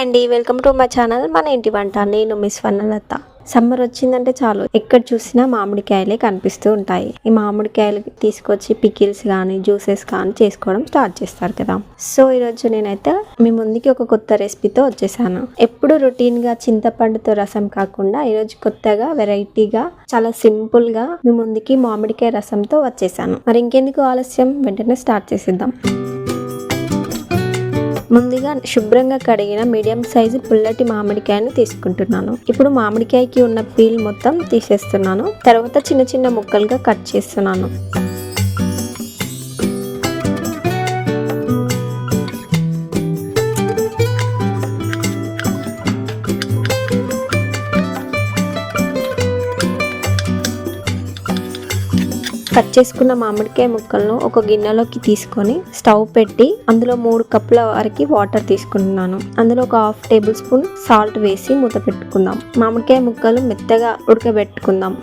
Hi అండి, welcome to my channel మన ఇంటి వంట. నేను మిస్ వనలత. సమ్మర్ వచ్చిందంటే చాలు ఎక్కడ చూసినా మామిడికాయలే కనిపిస్తూ ఉంటాయి. ఈ మామిడికాయలు తీసుకొచ్చి పికిల్స్ కానీ జ్యూసెస్ కానీ చేసుకోవడం స్టార్ట్ చేస్తారు కదా. సో ఈరోజు నేనైతే మీ ముందుకి ఒక కొత్త రెసిపీతో వచ్చేసాను. ఎప్పుడు రొటీన్ గా చింతపండుతో రసం కాకుండా ఈరోజు కొత్తగా వెరైటీగా చాలా సింపుల్ గా మీ ముందుకి మామిడికాయ రసంతో వచ్చేసాను. మరి ఇంకెందుకు ఆలస్యం, వెంటనే స్టార్ట్ చేసేద్దాం. ముందుగా శుభ్రంగా కడిగిన మీడియం సైజు పుల్లటి మామిడికాయను తీసుకుంటున్నాను. ఇప్పుడు మామిడికాయకి ఉన్న పీల్ మొత్తం తీసేస్తున్నాను. తర్వాత చిన్న చిన్న ముక్కలుగా కట్ చేస్తున్నాను. కట్ చేసుకున్న మామిడికాయ ముక్కలను ఒక గిన్నెలోకి తీసుకొని స్టవ్ పెట్టి అందులో 3 కప్పుల వరకు వాటర్ తీసుకుంటున్నాను. అందులో ఒక 1/2 టేబుల్ స్పూన్ సాల్ట్ వేసి మూత పెట్టుకుందాం. మామిడికాయ ముక్కలు మెత్తగా ఉడకబెట్టుకుందాం.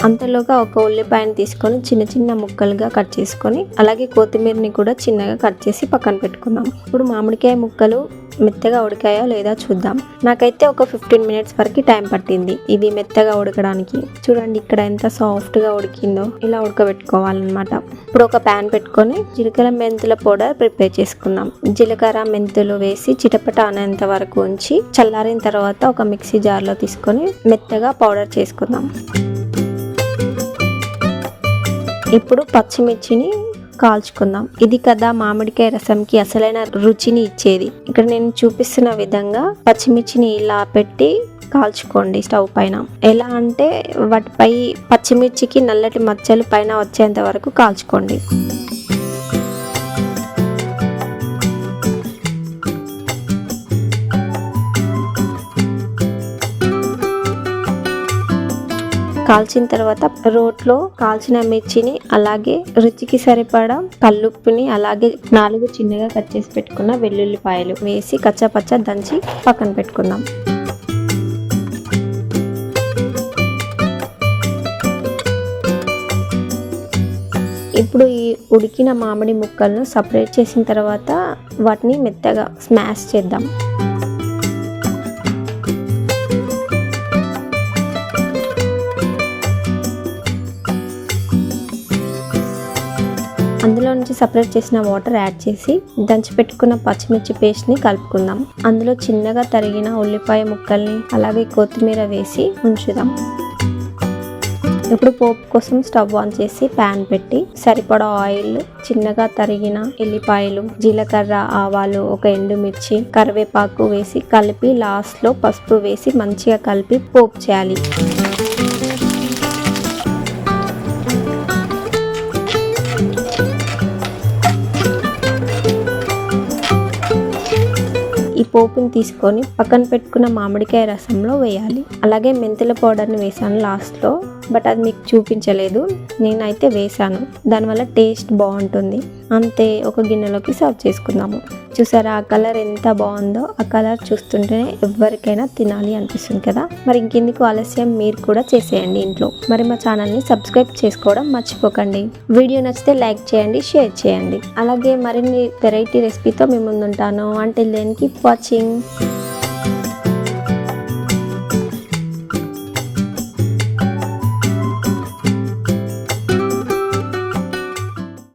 అంతలోగా ఒక ఉల్లిపాయను తీసుకొని చిన్న చిన్న ముక్కలుగా కట్ చేసుకొని అలాగే కొత్తిమీరని కూడా చిన్నగా కట్ చేసి పక్కన పెట్టుకుందాం. ఇప్పుడు మామిడికాయ ముక్కలు మెత్తగా ఉడికాయో లేదా చూద్దాం. నాకైతే ఒక 15 మినిట్స్ వరకు టైం పట్టింది ఇవి మెత్తగా ఉడకడానికి. చూడండి ఇక్కడ ఎంత సాఫ్ట్ గా ఉడికిందో. ఇలా ఉడకబెట్టుకోవాలన్నమాట. ఇప్పుడు ఒక ప్యాన్ పెట్టుకొని జీలకర్ర మెంతుల పౌడర్ ప్రిపేర్ చేసుకుందాం. జీలకర్ర మెంతులు వేసి చిటపట అనేంత వరకు ఉంచి చల్లారిన తర్వాత ఒక మిక్సీ జార్లో తీసుకొని మెత్తగా పౌడర్ చేసుకుందాం. ఇప్పుడు పచ్చిమిర్చిని కాల్చుకుందాం. ఇది కదా మామిడికాయ రసంకి అసలైన రుచిని ఇచ్చేది. ఇక్కడ నేను చూపిస్తున్న విధంగా పచ్చిమిర్చిని ఇలా పెట్టి కాల్చుకోండి స్టవ్ పైన. ఎలా అంటే వాటిపై పచ్చిమిర్చికి నల్లటి మచ్చలు పైన వచ్చేంత వరకు కాల్చుకోండి. కాల్చిన తర్వాత రోట్లో కాల్చిన మిర్చిని అలాగే రుచికి సరిపడా కల్లుప్పుని అలాగే 4 చిన్నగా కట్ చేసి పెట్టుకున్న వెల్లుల్లిపాయలు వేసి కచ్చాపచ్చ దంచి పక్కన పెట్టుకుందాం. ఇప్పుడు ఈ ఉడికిన మామిడి ముక్కలను సపరేట్ చేసిన తర్వాత వాటిని మెత్తగా స్మాష్ చేద్దాం. అందులో నుంచి సపరేట్ చేసిన వాటర్ యాడ్ చేసి దంచి పెట్టుకున్న పచ్చిమిర్చి పేస్ట్ ని కలుపుకుందాం. అందులో చిన్నగా తరిగిన ఉల్లిపాయ ముక్కల్ని అలాగే కొత్తిమీర వేసి ఉంచుదాం. ఇప్పుడు పోపు కోసం స్టవ్ ఆన్ చేసి ప్యాన్ పెట్టి సరిపడా ఆయిల్, చిన్నగా తరిగిన ఎల్లిపాయలు, జీలకర్ర, ఆవాలు, ఒక ఎండుమిర్చి, కరివేపాకు వేసి కలిపి లాస్ట్ లో పసుపు వేసి మంచిగా కలిపి పోపు చేయాలి. ఈ పోపుని తీసుకొని పక్కన పెట్టుకున్న మామిడికాయ రసంలో వేయాలి. అలాగే మెంతుల పౌడర్ని వేసాను లాస్ట్లో, బట్ అది మీకు చూపించలేదు. నేనైతే వేసాను, దానివల్ల టేస్ట్ బాగుంటుంది. అంతే, ఒక గిన్నెలోకి సర్వ్ చేసుకుందాము. చూసారా ఆ కలర్ ఎంత బాగుందో. ఆ కలర్ చూస్తుంటేనే ఎవరికైనా తినాలి అనిపిస్తుంది కదా. మరి ఇంకెందుకు ఆలస్యం, మీరు కూడా చేసేయండి ఇంట్లో. మరి మా ఛానల్ని సబ్స్క్రైబ్ చేసుకోవడం మర్చిపోకండి. వీడియో నచ్చితే లైక్ చేయండి, షేర్ చేయండి. అలాగే మరిన్ని వెరైటీ రెసిపీతో మీ ముందుంటాను. Until then keep watching.